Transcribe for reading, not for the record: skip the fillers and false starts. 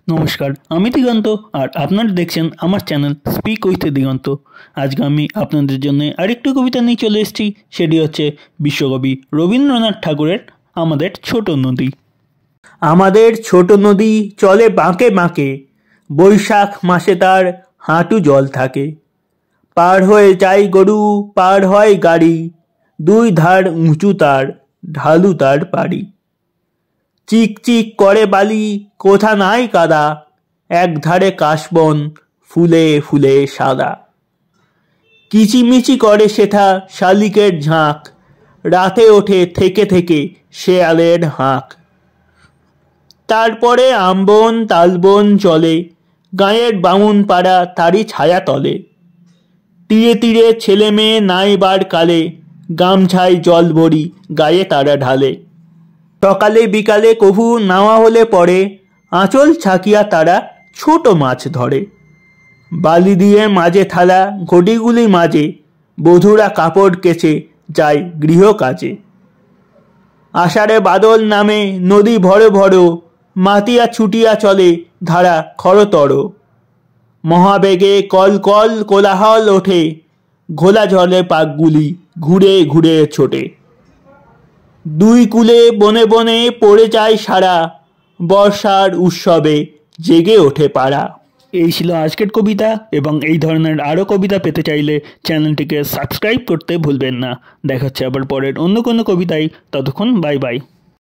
নমস্কার, আমি দিগন্ত আর আপনারা দেখছেন আমার চ্যানেল স্পিক উইথ দিগন্ত। আজকে আমি আপনাদের জন্য আরেকটি কবিতা নিয়ে চলে এসেছি। সেটি হচ্ছে বিশ্বকবি রবীন্দ্রনাথ ঠাকুরের আমাদের ছোট নদী। আমাদের ছোট নদী চলে বাঁকে বাঁকে, বৈশাখ মাসে তার হাঁটু জল থাকে। পার হয়ে যায় গরু, পার হয় গাড়ি, দুই ধার উঁচু তার, ঢালু তার পাড়ি। চিক চিক করে বালি, কোথা নাই কাদা, এক ধারে কাশবন, ফুলে ফুলে সাদা। কিচিমিচি করে সেথা শালিকের ঝাঁক, রাতে ওঠে থেকে থেকে শেয়ালের হাঁক। তারপরে আমবন তালবন চলে, গাঁয়ের বামুন পাড়া তারই ছায়া তলে। তীরে তীরে ছেলে মেয়ে নাইবার কালে, গামছায় জল ভরি গায়ে তারা ঢালে। সকালে বিকালে কভু নাওয়া হলে পরে, আঁচল ছাকিয়া তারা ছোট মাছ ধরে। বালি দিয়ে মাঝে থালা ঘটিগুলি মাঝে, বধূরা কাপড় কেচে যায় গৃহ কাজে। আষাঢ়ে বাদল নামে নদী ভরো ভরো, মাতিয়া ছুটিয়া চলে ধারা খরতর। মহাবেগে কল কল কোলাহল ওঠে, ঘোলা জলে পাকগুলি ঘুরে ঘুরে ছোটে। দুই কূলে বনে বনে পড়ে যায় সারা, বর্ষার উৎসবে জেগে ওঠে পাড়া। এই ছিল আজকের কবিতা, এবং এই ধরনের আরও কবিতা পেতে চাইলে চ্যানেলটিকে সাবস্ক্রাইব করতে ভুলবেন না। দেখা হচ্ছে আবার পরের অন্য কোনো কবিতায়। ততক্ষণ বাই বাই।